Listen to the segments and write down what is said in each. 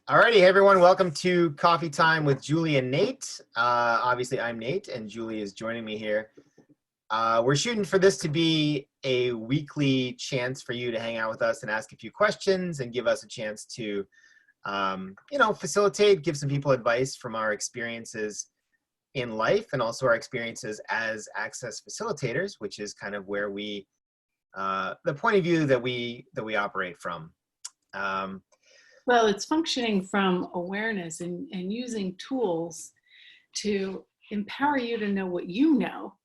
Alrighty, everyone, welcome to Coffee Time with Julie and Nate. Obviously, I'm Nate, and Julie is joining me here. We're shooting for this to be a weekly chance for you to hang out with us and ask a few questions and give us a chance to, facilitate, give some people advice from our experiences in life and also our experiences as access facilitators, which is kind of where we, the point of view that we operate from. Well, it's functioning from awareness and using tools to empower you to know what you know.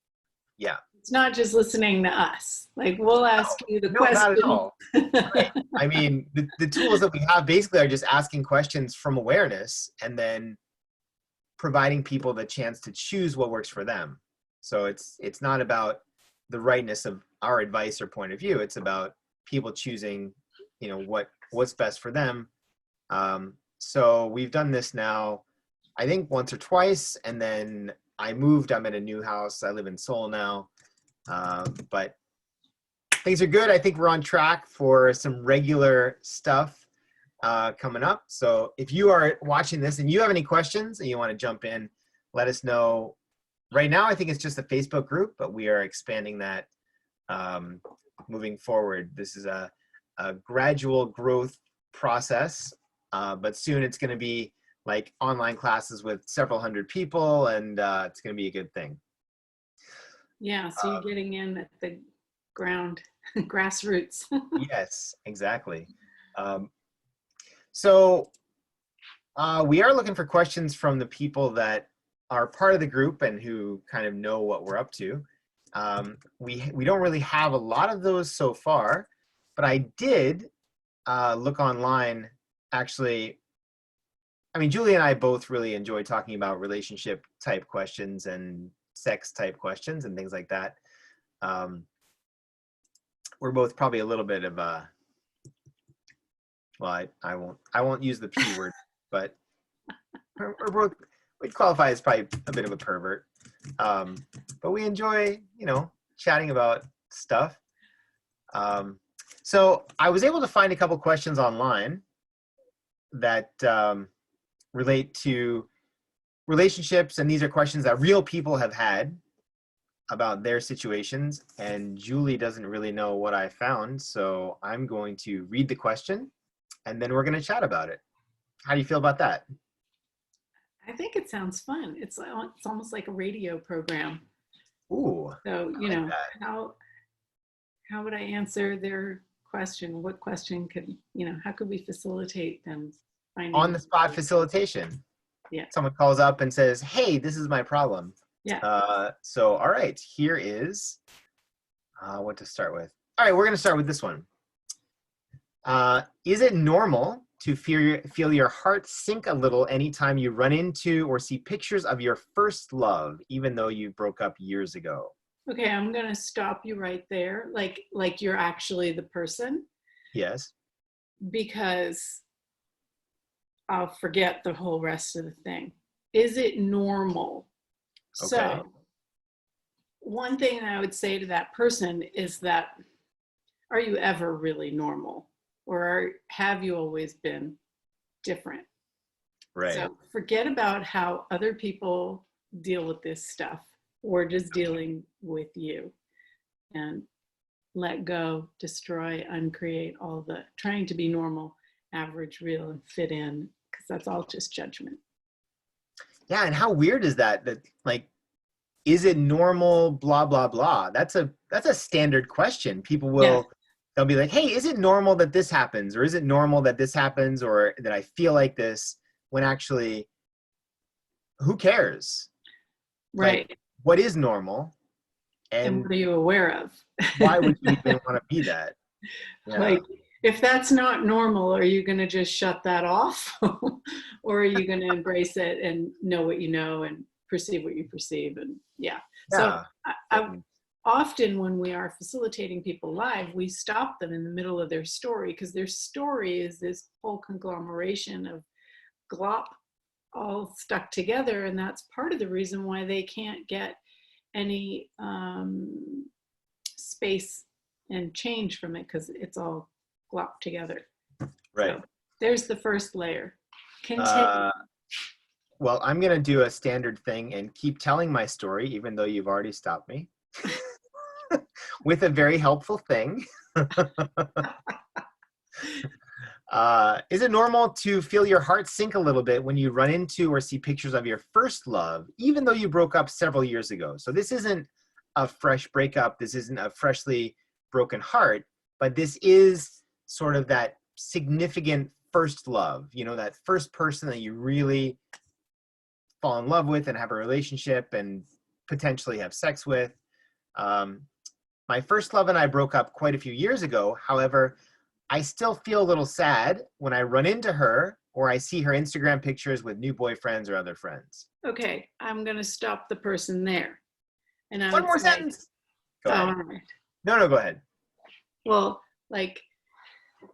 Yeah. It's not just listening to us. Like, we'll ask you the question. Not at all. Right. I mean, the tools that we have basically are just asking questions from awareness and then providing people the chance to choose what works for them. So it's not about the rightness of our advice or point of view. It's about people choosing, what's best for them. So we've done this now, I think once or twice, and then I moved. I'm in a new house. I live in Seoul now, but things are good. I think we're on track for some regular stuff coming up. So if you are watching this and you have any questions and you want to jump in, let us know. Right now, I think it's just a Facebook group, but we are expanding that moving forward. This is a gradual growth process. But soon it's going to be like online classes with several hundred people, and it's going to be a good thing. Yeah, so you're getting in at the ground, grassroots. Yes, exactly. So we are looking for questions from the people that are part of the group and who kind of know what we're up to. We don't really have a lot of those so far, but I did look online. Actually, I mean, Julie and I both really enjoy talking about relationship type questions and sex type questions and things like that. We're both probably a little bit of a, well, I won't use the P word, but we'd qualify as probably a bit of a pervert. But we enjoy, chatting about stuff. So I was able to find a couple questions online that relate to relationships, and these are questions that real people have had about their situations, and Julie doesn't really know what I found, so I'm going to read the question and then we're going to chat about it. How do you feel about that? I think it sounds fun. It's almost like a radio program. Ooh. So, how would I answer their question? What question could, how could we facilitate them finding on the spot facilitation? Yeah. Someone calls up and says, hey, this is my problem. Yeah. So, all right, here is what to start with. All right, we're going to start with this one. Is it normal to feel your heart sink a little anytime you run into or see pictures of your first love, even though you broke up years ago? Okay, I'm going to stop you right there. Like you're actually the person. Yes. Because I'll forget the whole rest of the thing. Is it normal? Okay. So one thing I would say to that person is that, are you ever really normal? Or have you always been different? Right. So forget about how other people deal with this stuff. We're just dealing with you. And let go, destroy, uncreate, all the trying to be normal, average, real, and fit in, because that's all just judgment. Yeah, and how weird is that? That like, is it normal? Blah blah blah. That's a standard question. People will, they'll be like, hey, is it normal that this happens, or is it normal that this happens, or that I feel like this? When actually, who cares? Right. Like, what is normal? And what are you aware of? Why would you even want to be that? Yeah. Like, if that's not normal, are you going to just shut that off? Or are you going to embrace it and know what you know and perceive what you perceive? And so I often when we are facilitating people live, we stop them in the middle of their story, because their story is this whole conglomeration of glop all stuck together. And that's part of the reason why they can't get any space and change from it, because it's all glopped together. Right. So there's the first layer. Continue. Uh, well, I'm going to do a standard thing and keep telling my story, even though you've already stopped me, with a very helpful thing. Is it normal to feel your heart sink a little bit when you run into or see pictures of your first love, even though you broke up several years ago? So this isn't a fresh breakup. This isn't a freshly broken heart, but this is sort of that significant first love, that first person that you really fall in love with and have a relationship and potentially have sex with. My first love and I broke up quite a few years ago. However, I still feel a little sad when I run into her or I see her Instagram pictures with new boyfriends or other friends. Okay, I'm going to stop the person there. And I One would more say, sentence. Go oh, ahead. all right. No, go ahead. Well,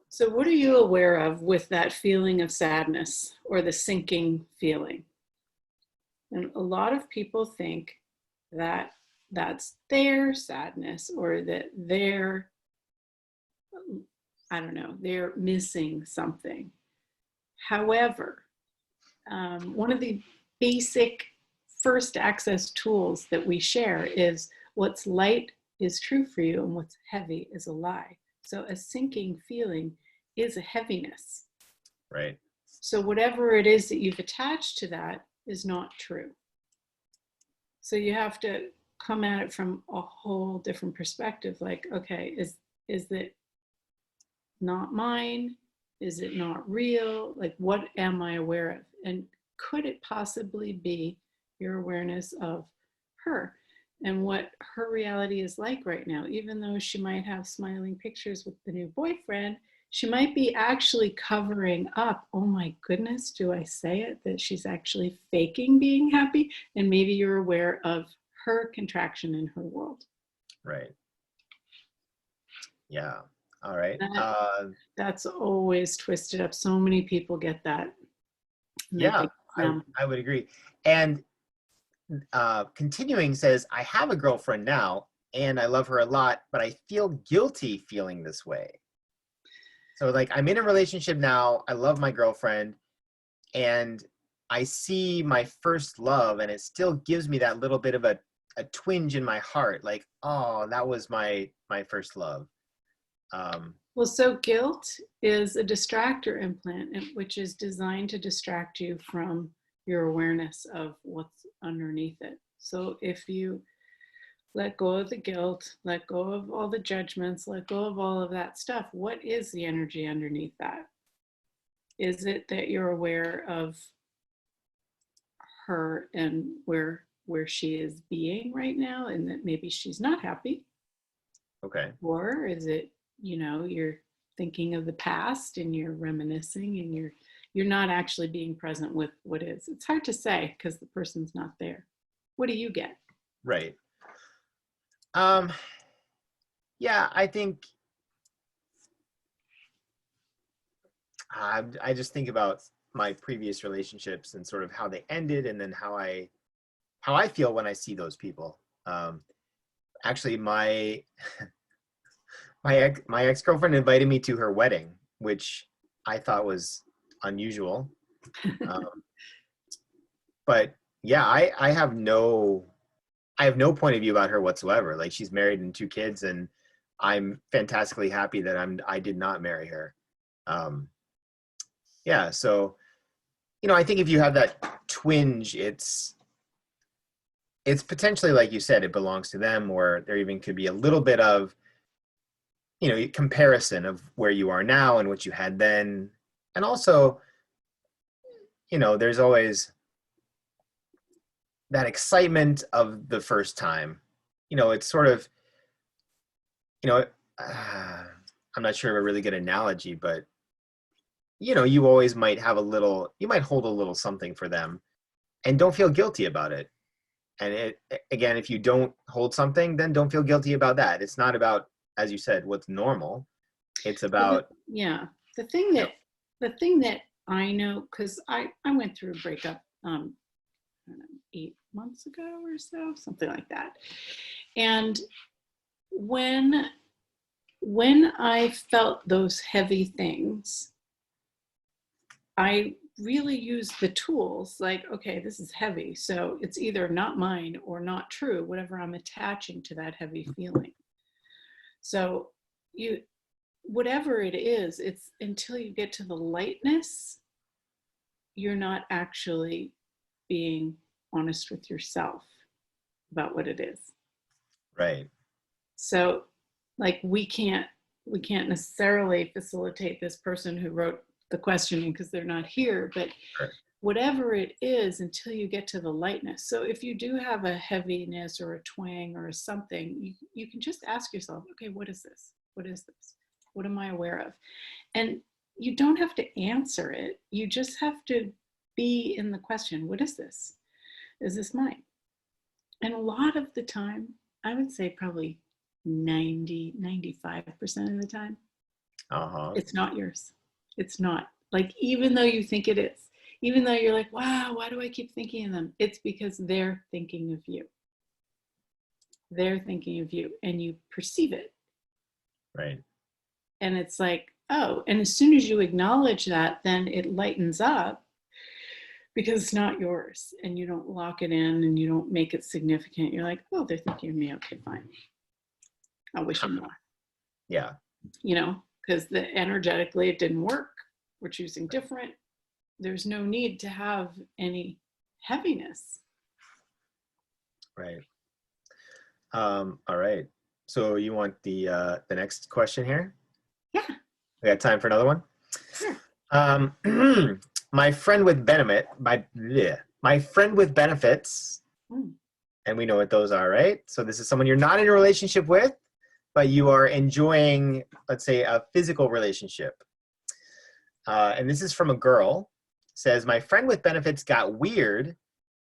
so what are you aware of with that feeling of sadness or the sinking feeling? And a lot of people think that that's their sadness or that they're, I don't know, they're missing something. However, one of the basic first access tools that we share is what's light is true for you and what's heavy is a lie. So a sinking feeling is a heaviness. Right. So whatever it is that you've attached to that is not true. So you have to come at it from a whole different perspective. Like, okay, is it not mine? Is it not real? Like, what am I aware of? And could it possibly be your awareness of her and what her reality is like right now? Even though she might have smiling pictures with the new boyfriend, she might be actually covering up. Oh my goodness, do I say it? That she's actually faking being happy. And maybe you're aware of her contraction in her world. Right. Yeah. All right. That's always twisted up. So many people get that. Yeah, I would agree. And continuing says, I have a girlfriend now and I love her a lot, but I feel guilty feeling this way. So like I'm in a relationship now, I love my girlfriend, and I see my first love and it still gives me that little bit of a twinge in my heart, like, oh, that was my first love. Well, so guilt is a distractor implant, which is designed to distract you from your awareness of what's underneath it. So if you let go of the guilt, let go of all the judgments, let go of all of that stuff, what is the energy underneath that? Is it that you're aware of her and where she is being right now and that maybe she's not happy? Okay. Or is it, you're thinking of the past and you're reminiscing and you're not actually being present with what is? It's hard to say because the person's not there. What do you get? Right. Yeah, I think I just think about my previous relationships and sort of how they ended, and then how I feel when I see those people. Actually, my my ex-girlfriend invited me to her wedding, which I thought was unusual. But yeah, I have no point of view about her whatsoever. Like, she's married and 2 kids, and I'm fantastically happy that I did not marry her. Yeah, so I think if you have that twinge, it's potentially, like you said, it belongs to them, or there even could be a little bit of comparison of where you are now and what you had then. And also, there's always that excitement of the first time. It's sort of, I'm not sure of a really good analogy, but you always might have you might hold a little something for them and don't feel guilty about it. And again, if you don't hold something, then don't feel guilty about that. It's not about, as you said, what's normal. It's about, the thing that I know, because I went through a breakup I don't know, 8 months ago or so, something like that. And when I felt those heavy things, I really use the tools, like, okay, this is heavy, so it's either not mine or not true, whatever I'm attaching to that heavy feeling. So you, whatever it is, it's until you get to the lightness, you're not actually being honest with yourself about what it is. Right. So like we can't necessarily facilitate this person who wrote the questioning because they're not here, but Right. whatever it is, until you get to the lightness. So if you do have a heaviness or a twang or something, you can just ask yourself, okay, what is this? What is this? What am I aware of? And you don't have to answer it. You just have to be in the question. What is this? Is this mine? And a lot of the time, I would say probably 95% of the time, it's not yours. It's not. Like, even though you think it is, even though you're like, wow, why do I keep thinking of them? It's because they're thinking of you. They're thinking of you and you perceive it. Right. And it's like, oh, and as soon as you acknowledge that, then it lightens up because it's not yours and you don't lock it in and you don't make it significant. You're like, oh, they're thinking of me. Okay, fine. I'll wish them more. Yeah. You know, because energetically it didn't work. We're choosing different. There's no need to have any heaviness. Right. All right. So you want the next question here? Yeah. We got time for another one? Sure. My friend with my friend with benefits, and we know what those are, right? So this is someone you're not in a relationship with, but you are enjoying, let's say, a physical relationship. And this is from a girl. Says, my friend with benefits got weird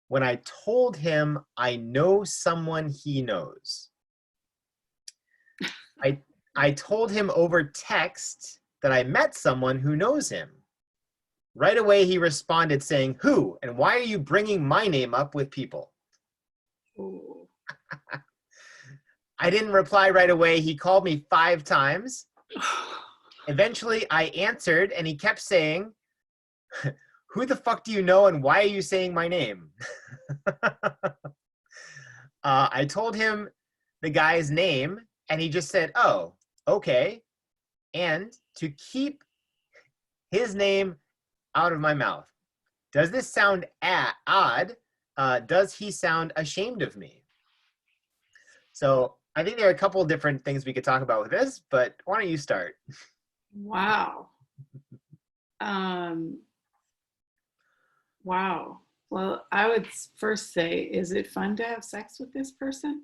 when I told him I know someone he knows. I told him over text that I met someone who knows him. Right away, he responded saying, who? And why are you bringing my name up with people? I didn't reply right away. He called me 5 times. Eventually, I answered, and he kept saying, who the fuck do you know, and why are you saying my name? I told him the guy's name, and he just said, oh, okay. And to keep his name out of my mouth. Does this sound odd? Does he sound ashamed of me? So I think there are a couple of different things we could talk about with this, but why don't you start? Wow. Wow. Well, I would first say, is it fun to have sex with this person?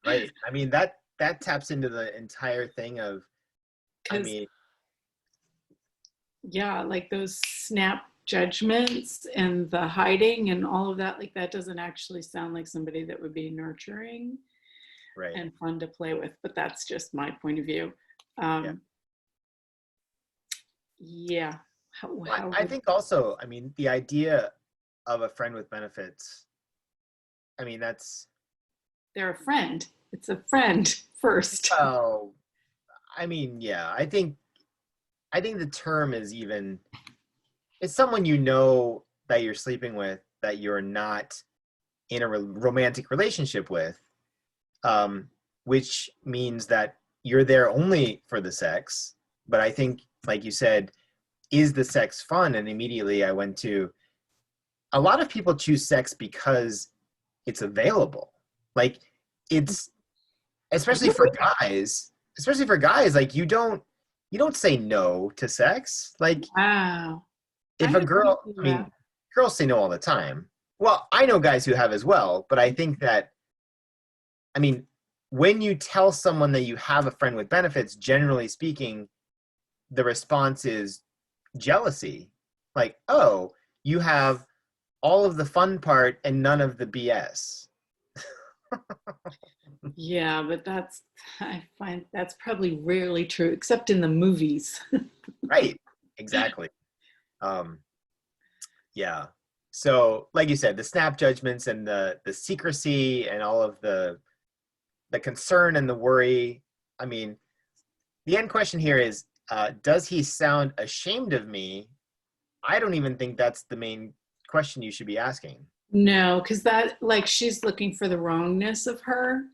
Right. I mean, that taps into the entire thing of, I mean, yeah, like those snap judgments and the hiding and all of that, like that doesn't actually sound like somebody that would be nurturing right. and fun to play with, but that's just my point of view. Yeah. I think also, I mean, the idea of a friend with benefits, I mean, they're a friend. It's a friend first. Oh, I mean, yeah, I think the term is even, it's someone you know that you're sleeping with that you're not in a romantic relationship with, which means that you're there only for the sex. But I think, like you said, is the sex fun? And immediately I went to, a lot of people choose sex because it's available. Like, it's, especially for guys, like you don't say no to sex. Like, wow. if a girl, I mean, girls say no all the time. Well, I know guys who have as well, but I think that, I mean, when you tell someone that you have a friend with benefits, generally speaking, the response is jealousy. Like, oh, you have all of the fun part and none of the BS. Yeah, but I find that's probably rarely true, except in the movies. Right, exactly. Yeah. So, like you said, the snap judgments and the secrecy and all of the concern and the worry. I mean, the end question here is, Does he sound ashamed of me? I don't even think that's the main question you should be asking. No, because that, like, she's looking for the wrongness of her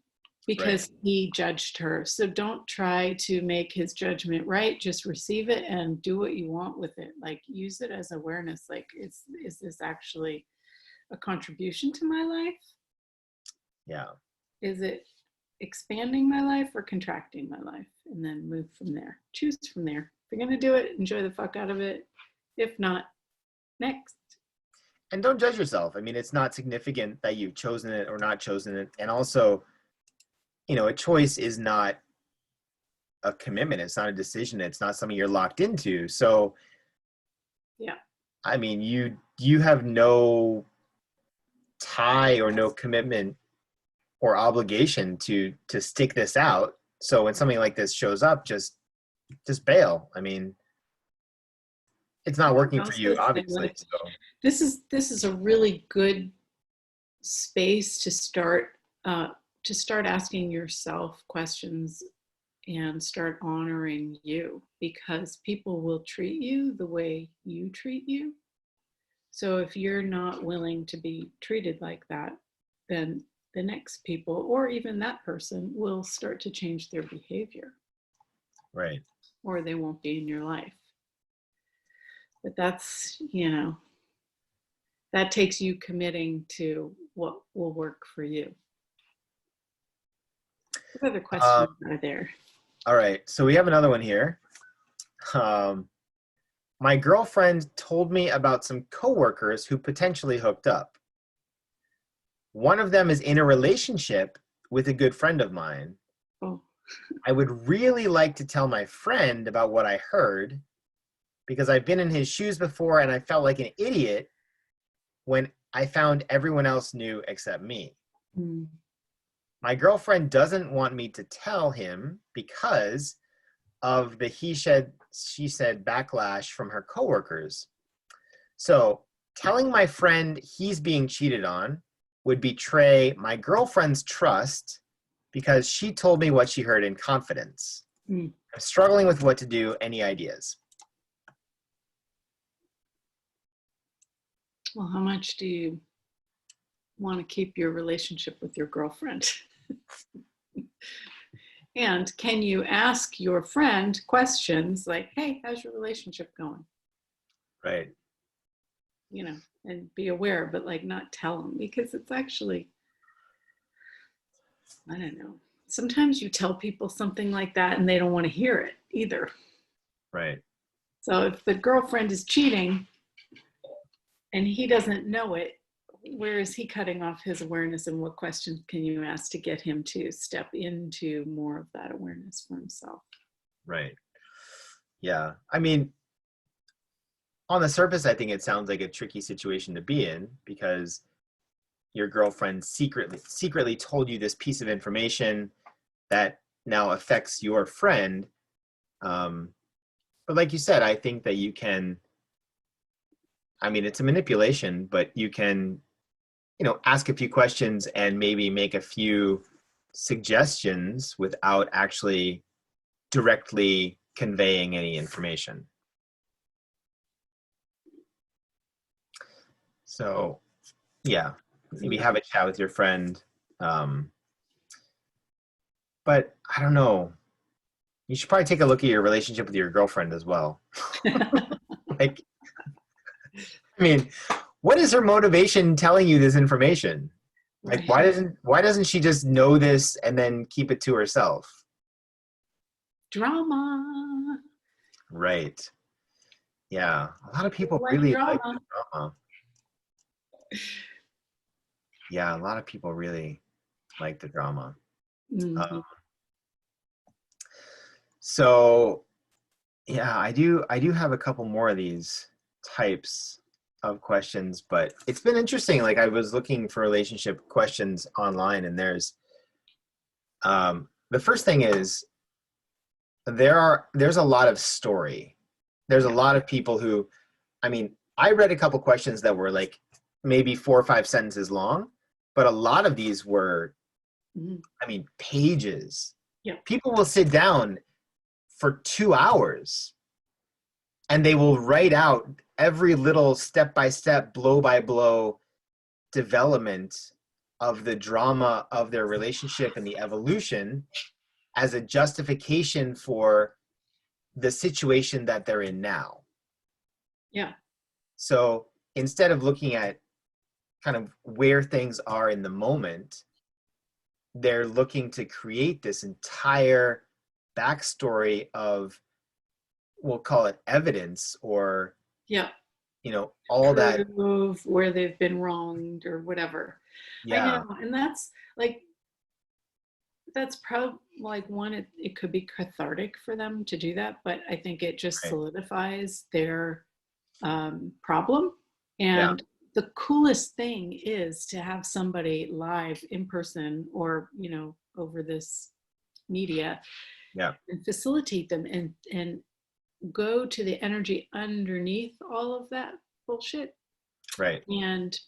Right. because he judged her. So don't try to make his judgment right. Just receive it and do what you want with it. Like, use it as awareness. Like, is this actually a contribution to my life? Yeah. Is it expanding my life or contracting my life? And then move from there. Choose from there. If you're going to do it, enjoy the fuck out of it. If not, next. And don't judge yourself. I mean, it's not significant that you've chosen it or not chosen it. And also, a choice is not a commitment. It's not a decision. It's not something you're locked into. So, yeah. I mean, you have no tie or no commitment or obligation to stick this out. So when something like this shows up, just bail. I mean, it's not working for you, obviously. So. This is a really good space to start asking yourself questions and start honoring you, because people will treat you the way you treat you. So if you're not willing to be treated like that, then the next people, or even that person, will start to change their behavior. Right. Or they won't be in your life. But that's, that takes you committing to what will work for you. What other questions are there? All right. So we have another one here. My girlfriend told me about some coworkers who potentially hooked up. One of them is in a relationship with a good friend of mine. Oh. I would really like to tell my friend about what I heard, because I've been in his shoes before and I felt like an idiot when I found everyone else knew except me. Mm. My girlfriend doesn't want me to tell him because of the he said, she said backlash from her coworkers. So telling my friend he's being cheated on would betray my girlfriend's trust because she told me what she heard in confidence. Mm. I'm struggling with what to do. Any ideas? Well, how much do you want to keep your relationship with your girlfriend? And can you ask your friend questions like, hey, how's your relationship going? Right. And be aware, but like not tell them, because it's actually, I don't know. Sometimes you tell people something like that and they don't want to hear it either. Right. So if the girlfriend is cheating and he doesn't know it, where is he cutting off his awareness, and what questions can you ask to get him to step into more of that awareness for himself? Right. Yeah. I mean, on the surface, I think it sounds like a tricky situation to be in, because your girlfriend secretly told you this piece of information that now affects your friend. But like you said, I think that you can, I mean, it's a manipulation, but you can, ask a few questions and maybe make a few suggestions without actually directly conveying any information. So, yeah, maybe have a chat with your friend. But I don't know. You should probably take a look at your relationship with your girlfriend as well. Like, I mean, what is her motivation telling you this information? Like, Right. why doesn't she just know this and then keep it to herself? Drama. Right. Yeah. A lot of people Like really like drama. the drama. Yeah, a lot of people really like the drama. Mm-hmm. So yeah, I do have a couple more of these types of questions, but it's been interesting. Like, I was looking for relationship questions online, and there's the first thing is there's a lot of story. There's a lot of people who, I mean, I read a couple questions that were like maybe 4 or 5 sentences long, but a lot of these were, Mm-hmm. I mean, pages. Yeah. People will sit down for 2 hours, and they will write out every little step-by-step, blow-by-blow development of the drama of their relationship and the evolution as a justification for the situation that they're in now. Yeah. So instead of looking at kind of where things are in the moment, they're looking to create this entire backstory of, we'll call it evidence, or, Yeah. you know, all that. Prove where they've been wronged or whatever. Yeah. I know. And that's like, that's probably like one, it could be cathartic for them to do that, but I think it just Right. solidifies their problem. Yeah. And the coolest thing is to have somebody live in person, or, you know, over this media, Yeah. and facilitate them and go to the energy underneath all of that bullshit, Right. and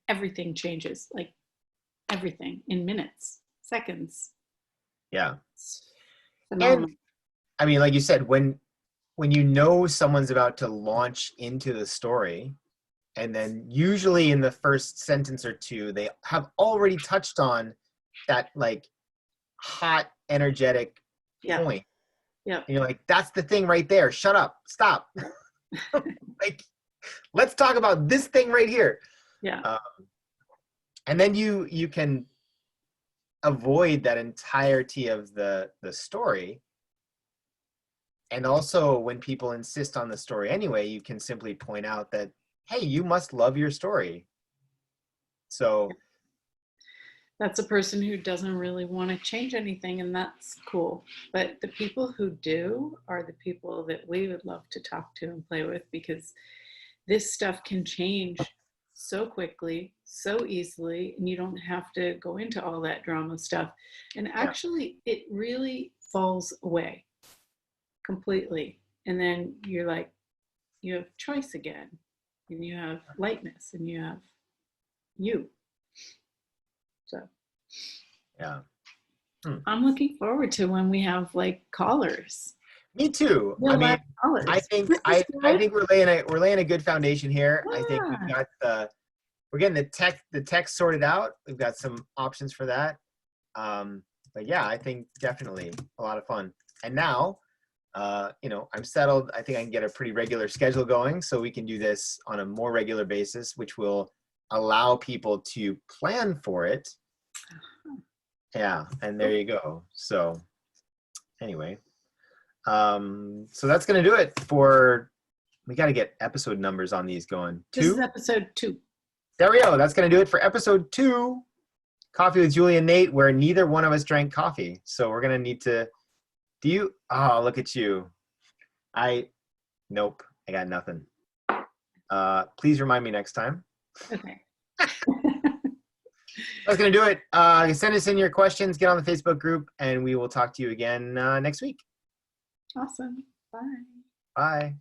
everything changes, like everything in minutes, seconds. Yeah. It's And phenomenal. I mean, like you said, when you know someone's about to launch into the story, and then usually in the first sentence or two, they have already touched on that like hot, energetic Yeah. point. Yeah. And you're like, that's the thing right there. Shut up. Stop. Like, let's talk about this thing right here. Yeah. And then you can avoid that entirety of the story. And also, when people insist on the story anyway, you can simply point out that, hey, you must love your story. So That's a person who doesn't really want to change anything, and that's cool. But the people who do are the people that we would love to talk to and play with, because this stuff can change so quickly, so easily, and you don't have to go into all that drama stuff. And actually, it really falls away completely. And then you're like, you have choice again, and you have lightness, and you have you. So yeah. I'm looking forward to when we have like callers. Me too. Real I mean, live callers. I think This is I good. think we're laying a good foundation here. I think we've Yeah. got we're getting the tech sorted out. We've got some options for that. But yeah, I think definitely a lot of fun. And now, you know, I'm settled. I think I can get a pretty regular schedule going, so we can do this on a more regular basis, which will allow people to plan for it. Yeah, and there you go. So anyway, so that's gonna do it for. We got to get episode numbers on these going. This is 2. episode 2. There we go. That's gonna do it for episode 2. Coffee with Julie and Nate, where neither one of us drank coffee. So we're gonna need to. Do you? Oh, look at you. Nope. I got nothing. Please remind me next time. Okay. That's going to do it. Send us in your questions, get on the Facebook group, and we will talk to you again next week. Awesome. Bye. Bye.